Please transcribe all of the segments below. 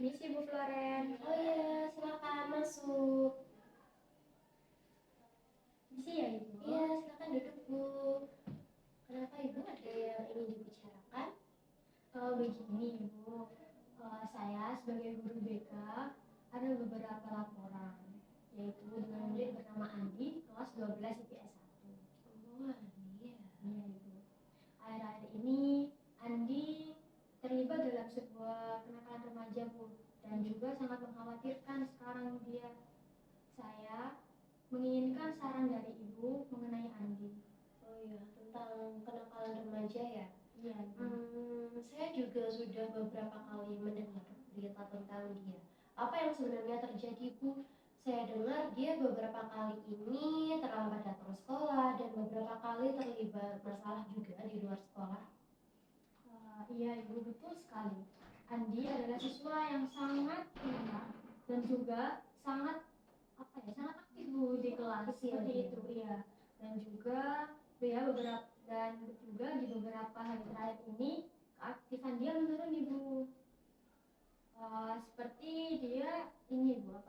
Misi Bu Floren. Oh iya, silakan masuk. Misi ya Ibu? Iya, silakan duduk Bu. Kenapa Ibu ada yang ingin dibicarakan? Begini Ibu, saya sebagai guru BK ada beberapa laporan, yaitu dengan murid bernama Andi, kelas 12 IPS 1. Oh, Andi ya. Iya Ibu. Akhir-akhir ini Andi terlibat dalam sebuah kenakalan remaja Bu, dan juga sangat mengkhawatirkan sekarang dia. Saya menginginkan saran dari Ibu mengenai Andi. Oh iya, tentang kenakalan remaja ya. Iya Ibu. Saya juga sudah beberapa kali mendengar berita tentang dia. Apa yang sebenarnya terjadi Bu? Saya dengar dia beberapa kali ini terlambat datang sekolah dan beberapa kali terlibat masalah juga di luar sekolah. Iya Ibu, betul sekali. Andi adalah siswa yang sangat pintar dan juga sangat sangat aktif Bu di kelas seperti itu, iya. Dan juga di beberapa hari terakhir ini keaktifan dia menurun Ibu. Seperti dia ini Bu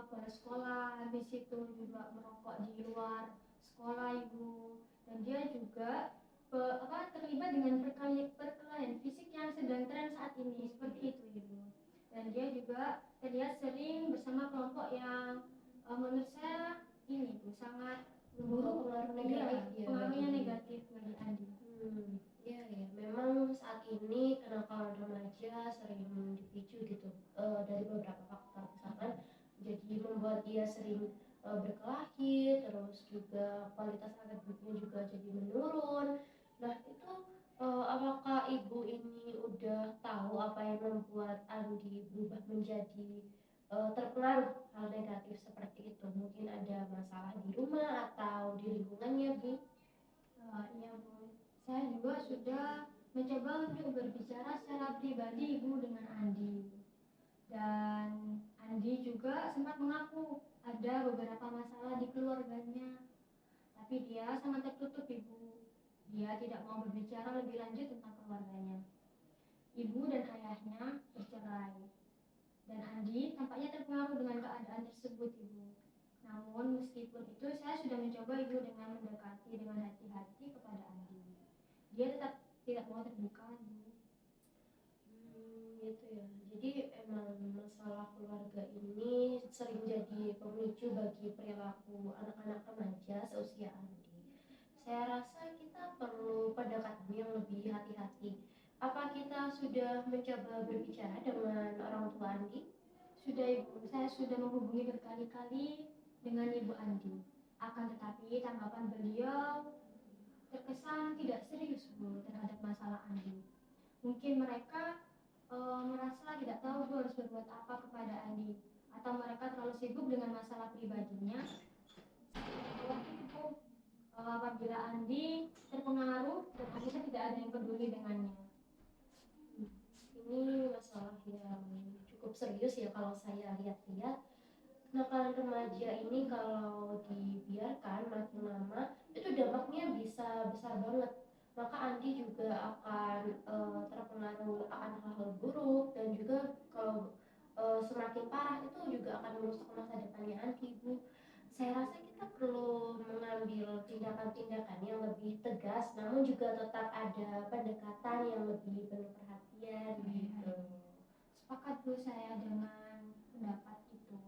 bolos sekolah, habis itu juga merokok di luar sekolah Ibu, dan dia juga terlibat dengan perkelahian fisik yang sedang tren saat ini seperti itu Ibu. Dan dia juga terlihat sering bersama kelompok yang menurut saya ini Bu sangat buruk, Pengaruh negatif ya. pengaruhnya negatif bagi Andi. Iya ya, memang saat ini kenakalan remaja sering dipicu gitu dari beberapa faktor, misalkan jadi membuat dia sering berkelahi, terus juga kualitas akademiknya juga jadi menurun. Nah itu apakah ibu ini udah tahu apa yang membuat Andi berubah menjadi terpengaruh hal negatif seperti itu? Mungkin ada masalah di rumah atau di lingkungannya Bu? Iya Bu, saya juga sudah mencoba untuk berbicara secara pribadi Ibu dengan Andi, dan Andi juga sempat mengaku ada beberapa masalah di keluarganya, tapi dia sangat tertutup Ibu. Dia tidak mau berbicara lebih lanjut tentang keluarganya. Ibu dan ayahnya bercerai, dan Andi tampaknya terpengaruh dengan keadaan tersebut Ibu. Namun meskipun itu saya sudah mencoba Ibu dengan mendekati dengan hati-hati kepada Andi. Dia tetap tidak mau terbuka Ibu. Gitu ya. Jadi emang masalah keluarga ini sering jadi pemicu bagi perilaku anak-anak remaja seusia Andi. Saya rasa kita perlu pendekatan yang lebih hati-hati. Apa kita sudah mencoba berbicara dengan orang tua Andi? Sudah Ibu, saya sudah menghubungi berkali-kali dengan Ibu Andi. Akan tetapi tanggapan beliau terkesan tidak serius Bu terhadap masalah Andi. Mungkin mereka merasa tidak tahu Bu harus berbuat apa kepada Andi, atau mereka terlalu sibuk dengan masalah pribadinya. Apabila Andi terpengaruh dan akhirnya tidak ada yang peduli dengannya. Ini masalah yang cukup serius ya kalau saya lihat-lihat. Kenakalan remaja ini kalau dibiarkan makin lama itu dampaknya bisa besar banget. Maka Andi juga akan terpengaruh akan hal-hal buruk, dan juga kalau semakin parah itu juga akan merusak masa depannya Andi Bu. Saya rasa kita perlu mengambil tindakan-tindakan yang lebih tegas, namun juga tetap ada pendekatan yang lebih penuh perhatian gitu. Sepakat Bu saya dengan pendapat itu.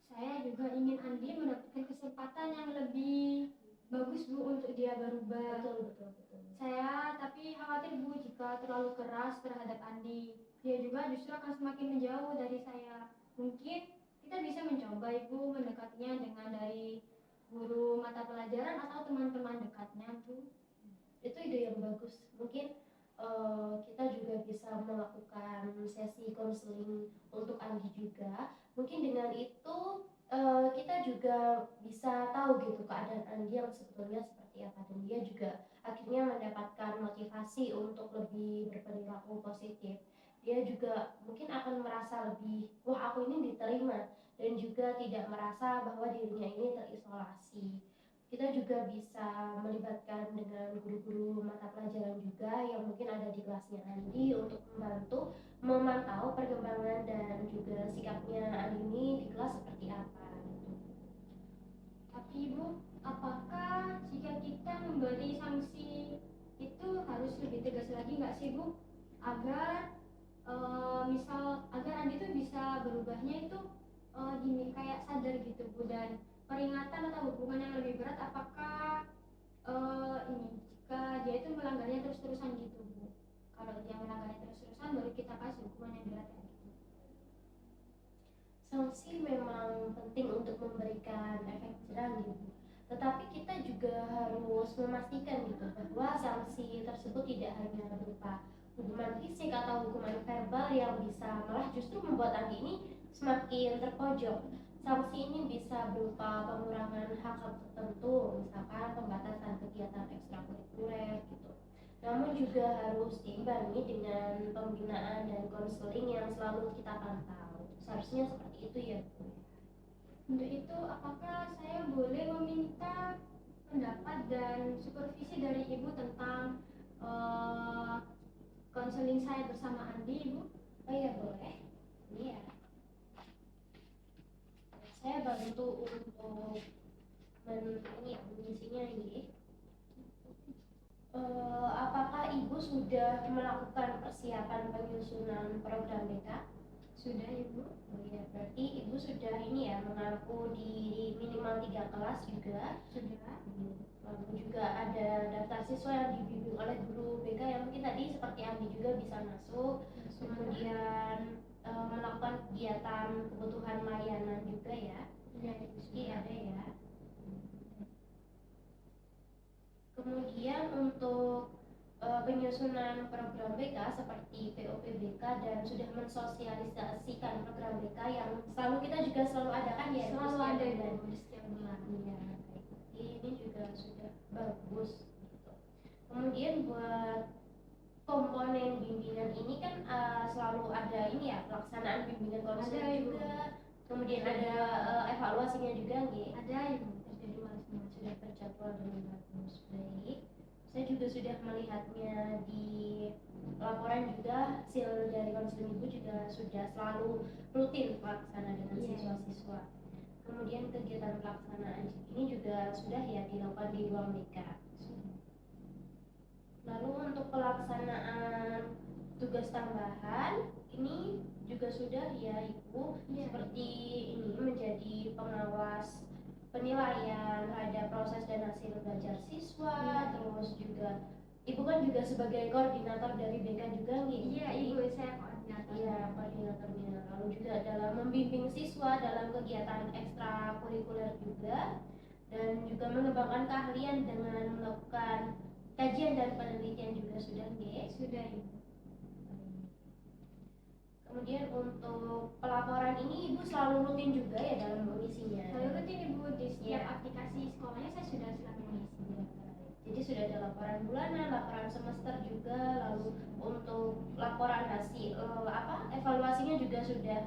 Saya juga ingin Andi mendapatkan kesempatan yang lebih bagus Bu untuk dia berubah. Betul. Saya tapi khawatir Bu jika terlalu keras terhadap Andi, dia juga justru akan semakin menjauh dari saya. Mungkin kita bisa mencoba Ibu mendekatinya dengan dari guru mata pelajaran atau teman-teman dekatnya Bu. Itu ide yang bagus. Mungkin kita juga bisa melakukan sesi konseling untuk Andi juga. Mungkin dengan itu kita juga bisa tahu gitu keadaan Andi yang sebetulnya seperti apa, dan dia juga akhirnya mendapatkan motivasi untuk lebih berperilaku positif. Dia juga mungkin akan merasa lebih, wah aku ini diterima, dan juga tidak merasa bahwa dirinya ini terisolasi. kita juga bisa melibatkan dengan guru-guru mata pelajaran juga yang mungkin ada di kelasnya Andi untuk membantu memantau perkembangan dan juga sikapnya Andi ini di kelas seperti apa gitu. Tapi Ibu, apakah jika kita memberi sanksi itu harus lebih tegas lagi nggak sih Bu? Agar misal agar Andi itu bisa berubahnya itu gini kayak sadar gitu Bu, dan peringatan atau hukuman yang lebih berat apakah ini jika dia itu melanggarnya terus-terusan gitu Bu. Kalau dia melanggarnya terus-terusan baru kita kasih hukuman yang berat kayak gitu. Sanksi memang penting untuk memberikan efek jerah gitu. Tetapi kita juga harus memastikan gitu bahwa sanksi tersebut tidak hanya berupa hukuman fisik atau hukuman verbal yang bisa malah justru membuat Andi ini semakin terpojok. Sanksi ini bisa berupa pengurangan hak-hak tertentu, misalkan pembatasan kegiatan ekstrakurikuler gitu. Namun juga harus diimbangi dengan pembinaan dan konseling yang selalu kita pantau. Seharusnya seperti itu ya Bu. Untuk itu apakah saya boleh meminta pendapat dan supervisi dari Ibu tentang konseling saya bersama Andi Ibu? Oh iya boleh. Ini ya. Saya bantu untuk mengisinya ini. Apakah Ibu sudah melakukan persiapan penyusunan program BK? Sudah Ibu. Oh iya, berarti Ibu sudah ini ya mengaku di minimal 3 kelas juga. Sudah. Lalu juga ada daftar siswa yang dibimbing oleh guru BK yang mungkin tadi seperti Andi juga bisa masuk. Kemudian melakukan kegiatan kebutuhan layanan juga ya. Iya Ibu. Iya ada ya. Kemudian untuk penyusunan program BK seperti POPBK dan sudah mensosialisasikan program BK yang kita juga selalu adakan ya. Selalu ada Ibu di setiap bulan. ya, ini juga sudah bagus gitu. Kemudian buat komponen bimbingan ini kan selalu ada ini ya pelaksanaan bimbingan konseling juga. Kemudian ada evaluasinya juga nggih. Ada Ibu. Terjadwal semua. Sudah terjadwal dengan bagus. Baik. Saya juga sudah melihatnya di laporan juga hasil dari konseling Ibu juga sudah selalu rutin pelaksana dengan siswa-siswa. Kemudian kegiatan pelaksanaan ini juga sudah ya dilakukan di ruang BK. Lalu untuk pelaksanaan tugas tambahan ini juga sudah ya Ibu, seperti ini menjadi pengawas penilaian terhadap proses dan hasil belajar siswa. Terus juga Ibu kan juga sebagai koordinator dari BK juga nih. Iya Ibu, saya koordinator. Iya, koordinatornya. Lalu juga dalam membimbing siswa dalam kegiatan ekstrakurikuler juga, dan juga mengembangkan keahlian dengan melakukan kajian dan penelitian juga sudah nggih? Sudah Ibu. Kemudian untuk pelaporan ini Ibu selalu rutin juga ya dalam mengisinya? Selalu rutin Ibu, di setiap aplikasi sekolahnya saya sudah selalu mengisi. Jadi sudah ada laporan bulanan, laporan semester juga, lalu untuk laporan hasil evaluasinya juga sudah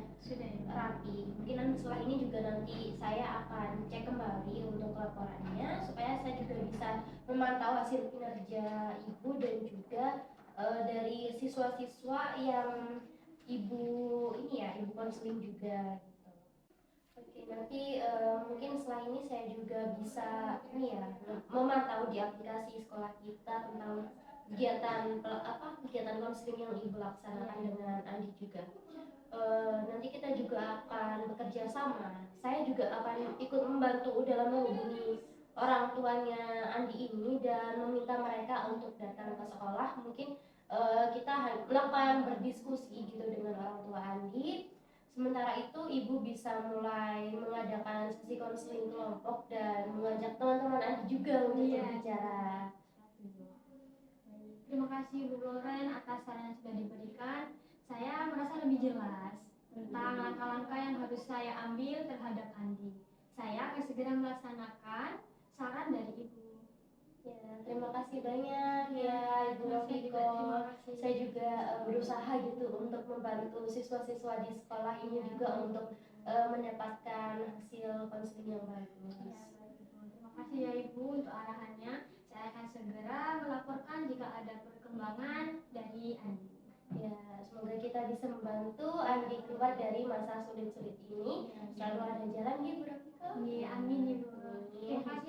rapi. Mungkin nanti setelah ini juga nanti saya akan cek kembali untuk laporannya supaya saya juga bisa memantau hasil kinerja Ibu dan juga dari siswa-siswa yang Ibu ini ya, Ibu konseling juga gitu. Oke, nanti mungkin setelah ini saya juga bisa ini ya memantau di aplikasi sekolah kita tentang kegiatan konseling yang Ibu laksanakan dengan Andi juga. Nanti kita juga akan bekerja sama. Saya juga akan ikut membantu dalam menghubungi orang tuanya Andi ini dan meminta mereka untuk datang ke sekolah. Mungkin kita melakukan berdiskusi gitu dengan orang tua Andi. Sementara itu Ibu bisa mulai mengadakan sesi konseling kelompok dan mengajak teman-teman Andi juga untuk berbicara. Terima kasih Bu Loren atas saran yang sudah diberikan. Saya merasa lebih jelas tentang langkah-langkah yang harus saya ambil terhadap Andi. Saya akan segera melaksanakan saran dari Ibu. Ya, terima kasih banyak ya Ibu Rofiko. Saya juga berusaha gitu untuk membantu siswa-siswa di sekolah ini juga untuk mendapatkan hasil konseling yang bagus. Terima kasih ya Ibu. segera melaporkan jika ada perkembangan dari Andi. Ya, semoga kita bisa membantu Andi keluar dari masa sulit-sulit ini. Selalu ada jalan ya Bu Rafika. Amin Ibu. Terima kasih.